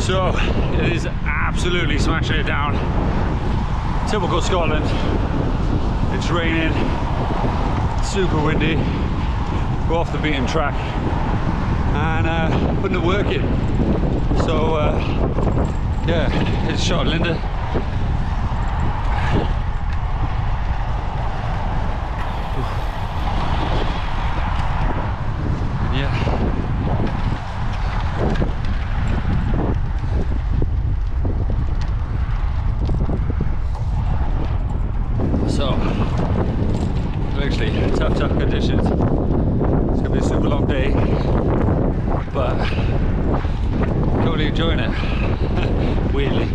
So it is absolutely smashing it down. Typical Scotland. It's raining, super windy. We're off the beaten track and putting the work in. So yeah, it's a shot at Linda. So, literally tough conditions. It's gonna be a super long day, but totally enjoying it. Weirdly.